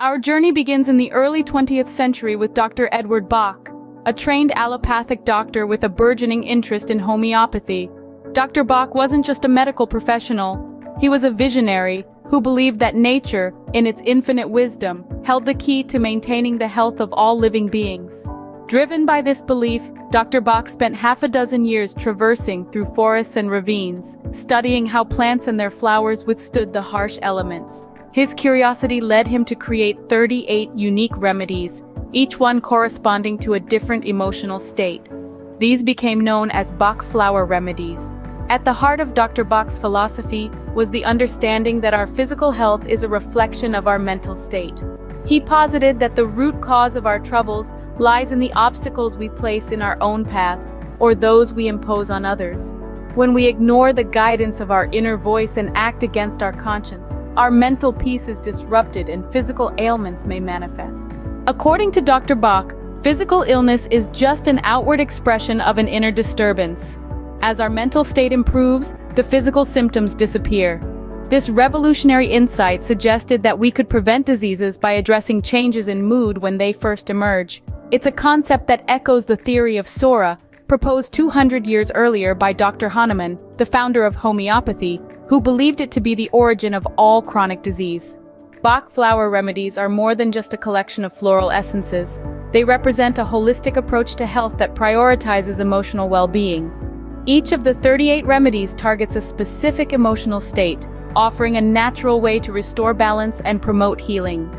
Our journey begins in the early 20th century with Dr. Edward Bach, a trained allopathic doctor with a burgeoning interest in homeopathy. Dr. Bach wasn't just a medical professional, he was a visionary who believed that nature, in its infinite wisdom, held the key to maintaining the health of all living beings. Driven by this belief, Dr. Bach spent half a dozen years traversing through forests and ravines, studying how plants and their flowers withstood the harsh elements. His curiosity led him to create 38 unique remedies, each one corresponding to a different emotional state. These became known as Bach flower remedies. At the heart of Dr. Bach's philosophy was the understanding that our physical health is a reflection of our mental state. He posited that the root cause of our troubles lies in the obstacles we place in our own paths, or those we impose on others. When we ignore the guidance of our inner voice and act against our conscience, our mental peace is disrupted and physical ailments may manifest. According to Dr. Bach, physical illness is just an outward expression of an inner disturbance. As our mental state improves, the physical symptoms disappear. This revolutionary insight suggested that we could prevent diseases by addressing changes in mood when they first emerge. It's a concept that echoes the theory of Sora, proposed 200 years earlier by Dr. Hahnemann, the founder of homeopathy, who believed it to be the origin of all chronic disease. Bach flower remedies are more than just a collection of floral essences. They represent a holistic approach to health that prioritizes emotional well-being. Each of the 38 remedies targets a specific emotional state, offering a natural way to restore balance and promote healing.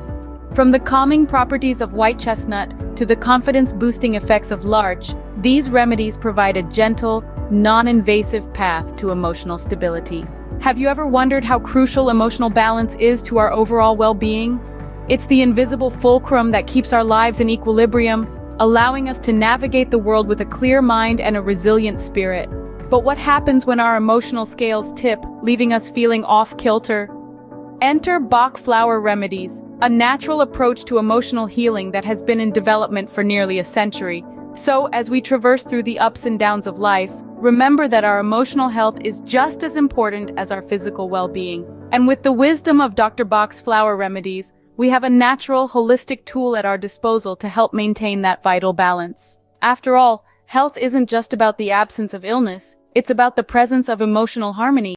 From the calming properties of white chestnut to the confidence-boosting effects of larch, these remedies provide a gentle, non-invasive path to emotional stability. Have you ever wondered how crucial emotional balance is to our overall well-being? It's the invisible fulcrum that keeps our lives in equilibrium, allowing us to navigate the world with a clear mind and a resilient spirit. But what happens when our emotional scales tip, leaving us feeling off-kilter? Enter Bach flower remedies, a natural approach to emotional healing that has been in development for nearly a century. So, as we traverse through the ups and downs of life, remember that our emotional health is just as important as our physical well-being. And with the wisdom of Dr. Bach's flower remedies, we have a natural, holistic tool at our disposal to help maintain that vital balance. After all, health isn't just about the absence of illness, it's about the presence of emotional harmony.